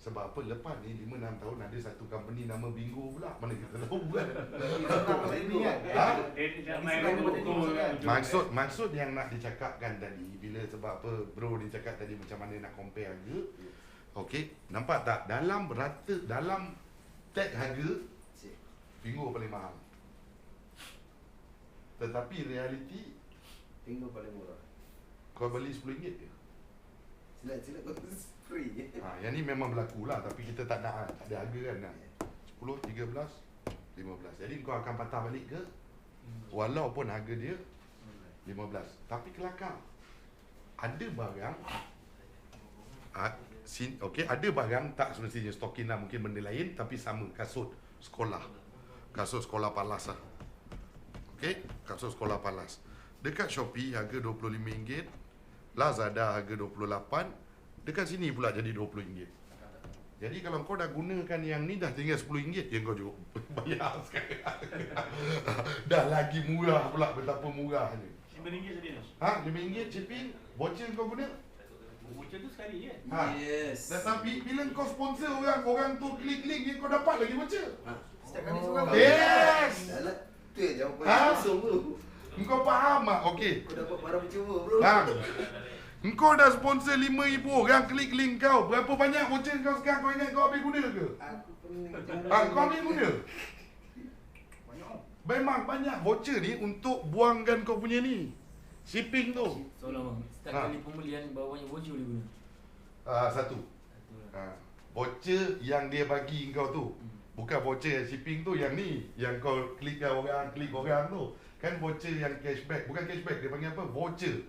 Sebab apa? Lepas ni 5-6 tahun ada satu company nama Bingo pula. Mana kita tahu kan? Maksud yang nak dicakapkan tadi, bila sebab apa bro dia cakap tadi macam mana nak compare harga. Okey, nampak tak? Dalam tag harga Bingo paling mahal. Tetapi realiti Bingo paling murah. kau beli RM10 je. Silat-silat kau free. Yang ni memang berlaku lah, tapi kita tak nak, tak ada harga kan. 10, 13, 15. Jadi kau akan patah balik ke walaupun harga dia 15. Tapi kelakar, ada barang okey, ada barang tak semestinya stokin lah, mungkin benda lain tapi sama, kasut sekolah Palas lah. Okey, kasut sekolah Palas dekat Shopee harga RM25, Lazada harga RM28, dekat sini pula jadi RM20. Jadi kalau kau dah gunakan yang ni dah tinggal RM10 yang kau juga bayar sekarang. Dah lagi murah pula, betapa murahnya. RM5 saja. RM5 shipping, voucher kau guna? Voucher tu sekali je. Yes. Tapi bila kau sponsor orang tu klik link je kau dapat lagi voucher. Setiap kali seorang. Yes. Dalam tu jawapan kosong tu. Engkau faham tak? Okey. Kau dapat barang percuma bro. Engkau dah sponsor 5,000 orang klik link kau. Berapa banyak voucher kau sekarang kau ingat kau habis guna ke? Aku pening. Kau habis guna? Memang banyak voucher ni untuk buangkan kau punya ni shipping tu. Soalan bang, setiap kali pembelian berapa banyak voucher boleh guna? Satu. Voucher yang dia bagi kau tu. Bukan voucher shipping tu, yang ni yang kau klik orang tu. Kan voucher yang cashback, bukan cashback, dia panggil apa? Voucher.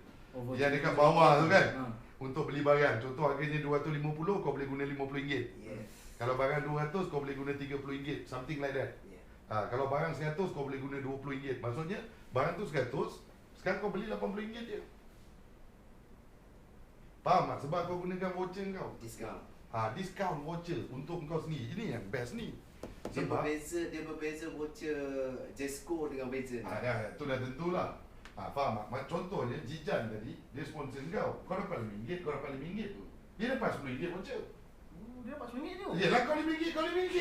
Yang dekat bawah tu kan. Untuk beli barang. Contoh harganya RM250, kau boleh guna RM50. Yes. Kalau barang RM200 kau boleh guna RM30. Something like that. Kalau barang RM100 kau boleh guna RM20. Maksudnya barang tu RM100, sekarang kau beli RM80 je. Faham tak? Sebab kau gunakan voucher kau. Discount. Discount voucher untuk kau sendiri. Ini yang best ni. Dia berbeza voucher Jesco dengan Bezen. Tu dah tentulah. Faham tak? Contohnya Jijan tadi, dia sponsor kau. Kau dapat RM5, kau dapat RM5 tu. Dia dapat RM10 voucher. Dia dapat RM9 tu. Yelah kau RM5, kau RM5.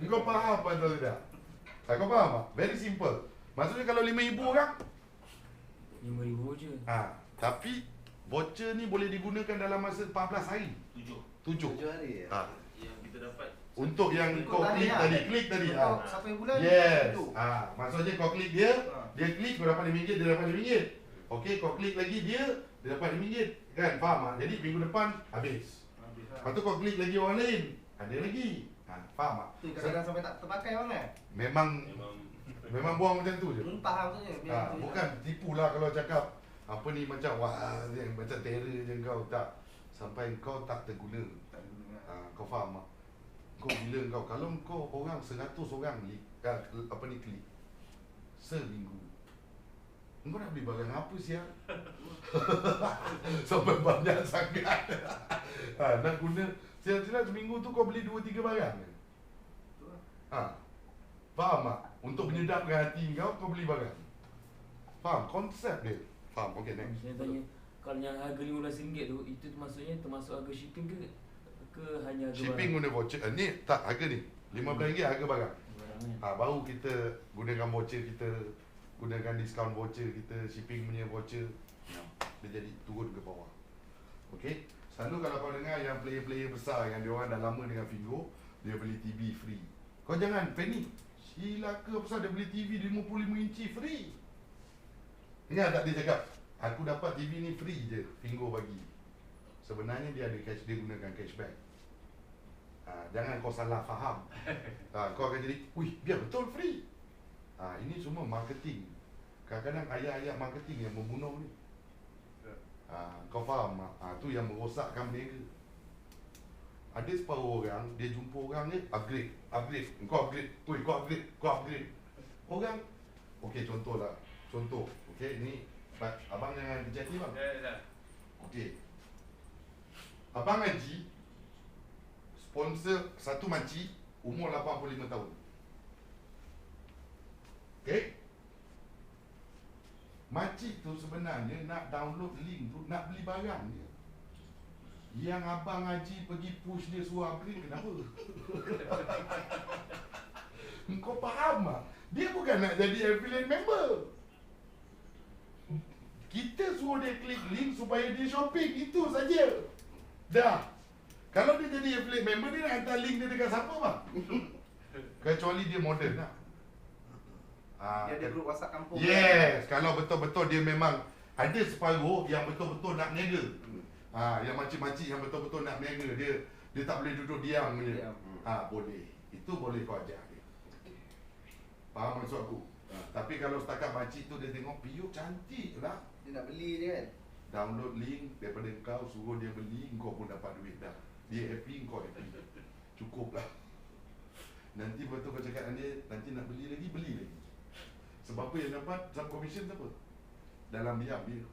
Kau faham apa tu tidak? Kau faham tak? Very simple. Maksudnya kalau 5,000 orang, 5,000 voucher. tapi voucher ni boleh digunakan dalam masa 14 hari. 7 hari ya? Yang kita dapat Untuk yang kau klik tadi. Sampai bulan. Yes. Maksudnya kau klik dia klik kau dapat RM5, dia dapat RM5. Okey, kau klik lagi dia dapat RM5. Kan, faham tak? Jadi minggu depan habis. Lepas tu kau klik lagi orang lain, ada lagi. Faham tak? Tu kadang-kadang sampai tak terpakai bang kan? Memang buang macam tu je. Faham saja. Bukan tipulah kalau cakap apa ni macam macam terror je kau, tak sampai kau tak terguna. Kau faham tak? Kau bila kalau kau orang 100 orang klik seminggu, kau nak beli barang apa siap? Sampai banyak sangat. Nak guna siap-siap seminggu tu kau beli 2-3 barang. Faham tak? Untuk menyedapkan hati kau beli barang. Faham konsep dia? Faham? Okey, next. Saya tanya, kalau yang harga RM15 tu, itu maksudnya termasuk harga shipping ke hanya harga Shipping barang? guna voucher. Ni tak harga ni. RM15 harga barang. Baru kita gunakan voucher kita, gunakan discount voucher kita, shipping punya voucher. Dia jadi turun ke bawah. Okey. Selalu kalau kau dengar yang player-player besar yang dia orang dah lama dengan Figo, dia beli TV free. Kau jangan panik. Silaka pasal dia beli TV 55 inci free. Ingat tak dia cakap, aku dapat TV ni free je, Figo bagi. Sebenarnya dia ada dia gunakan cashback. Jangan kau salah faham. Kau akan jadi, biar betul free. Ini semua marketing. Kadang-kadang ayat-ayat marketing yang membunuh ni. Kau faham tak? Tu yang merosakkan berniaga. Ada separuh orang, dia jumpa orang ni, upgrade. Kau upgrade. Orang, okey contoh, okey ni, abang jangan kejap ni bang. Okey. Abang Haji sponsor satu makcik umur 85 tahun. Okey? Makcik tu sebenarnya nak download link tu, nak beli barang dia. Yang abang Haji pergi push dia suruh upgrade, kenapa? Kau faham tak? Dia bukan nak jadi affiliate member. Kita suruh dia klik link supaya dia shopping, itu saja. Dah. Kalau dia jadi affiliate member, dia nak hantar link dia dekat siapa bang? Kecuali dia modern lah. Dia ada grup WhatsApp kampung. Yes, kalau betul-betul dia memang ada separuh yang betul-betul nak berniaga. Yang makcik-makcik yang betul-betul nak berniaga, dia tak boleh duduk diam je. Boleh. Itu boleh kau ajar dia. Faham maksud aku? Tapi kalau setakat makcik tu dia tengok piuk cantik lah. Dia nak beli je kan. Download link daripada kau, suruh dia beli, kau pun dapat duit dah. Dia happy, kau happy. Cukup lah. Nanti betul kau cakap dengan dia, nanti nak beli lagi, beli lagi. Sebab apa yang dapat sub commission tu apa? Dalam diam dia.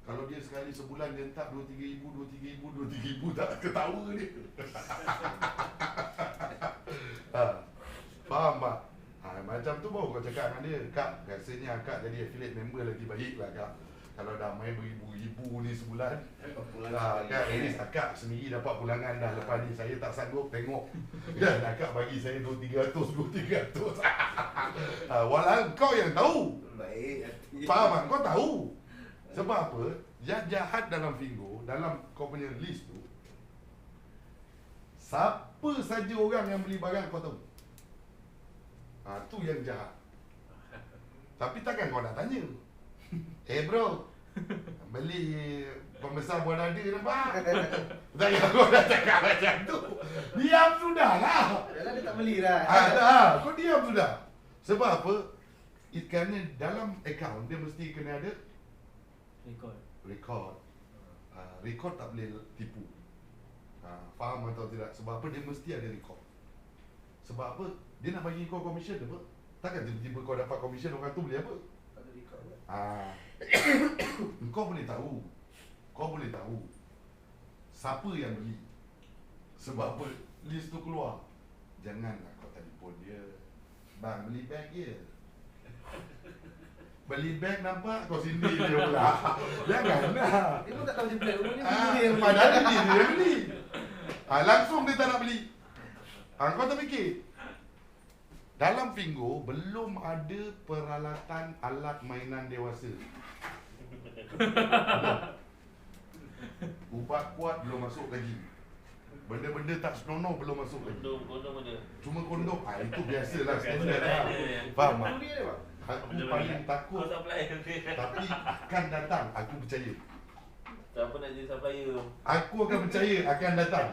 Kalau dia sekali sebulan dia letak 2-3 ribu, tak ketawa dia. Faham tak? Macam tu baru kau cakap dengan dia, Kak, rasanya Kak jadi affiliate member lagi baik lah Kak. Kalau dah main beribu-ribu ni sebulan, Kak, at least Kak sendiri dapat pulangan dah. Lepas ni saya tak sanggup tengok. Dan Kak bagi saya 200-300. Walau kau yang tahu. Baik. Faham tak? Kau tahu. Sebab apa? Yang jahat dalam Fingo, dalam kau punya list tu, siapa saja orang yang beli barang kau tahu. Tu yang jahat. Tapi takkan kau nak tanya, bro, beli pembesar buah nada nampak? Takkan kau nak cakap macam tu. Diam sudah lah. Yalah dia tak beli lah. Kau diam sudah. Sebab apa? Kerana dalam akaun dia mesti kena ada record. Record tak boleh tipu. Faham atau tidak? Sebab apa? Dia mesti ada record. Sebab apa? Dia nak bagi kau komisen apa? Takkan tiba-tiba kau dapat komisen, orang tu beli apa? Ada record lah. Kau boleh tahu. Kau boleh tahu siapa yang beli. Sebab apa? List tu keluar. Janganlah kau telefon dia, bang beli beg je. Beli beg nampak kau sindir dia pula. Janganlah. Dia pun tak tahu dia beli. Padahal dia beli. Langsung dia tak nak beli. Kau terfikir, dalam Fingo belum ada peralatan alat mainan dewasa. Ubat kuat belum masuk lagi. Benda-benda tak senonoh belum masuk lagi. Kondom ada. Cuma kondom, itu biasalah, standard lah. Faham tak? Aku paling takut, tapi akan datang, aku percaya. Siapa nak jadi supplier? Aku akan percaya akan datang.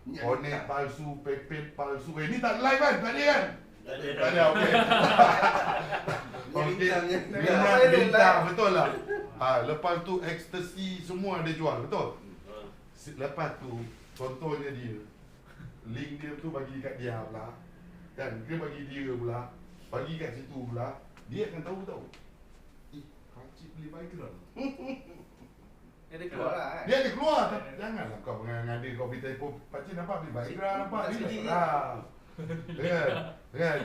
Konek palsu, pepet palsu. Ni tak live kan? Tak ada kan? Tak ada, okey. Okey. Minyak bintang, betul lah. Lepas tu ecstasy semua ada jual, betul? Lepas tu, contohnya dia, link dia tu bagi kat dia pula. Kan? Dia bagi dia pula, bagi kat situ pula. Dia akan tahu. Pakcik beli Viagra. Dia ada keluar lah kan. Dia ada keluar. Janganlah kau mengada kau beli telefon. Pakcik nampak beli Viagra, nampak ni. Kan?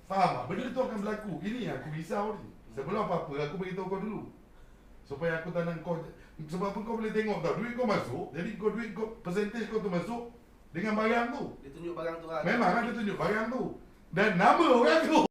Faham tak? Benda tu akan berlaku. Ini yang aku risau ni. Sebelum apa-apa, aku beritahu kau dulu. Supaya aku tanam kau. Sebab apa kau boleh tengok tau, duit kau masuk. Jadi kau duit kau, percentage kau tu masuk dengan barang tu. Dia tunjuk barang tu lah. Memang dia tunjuk barang tu. Dan nama orang tu.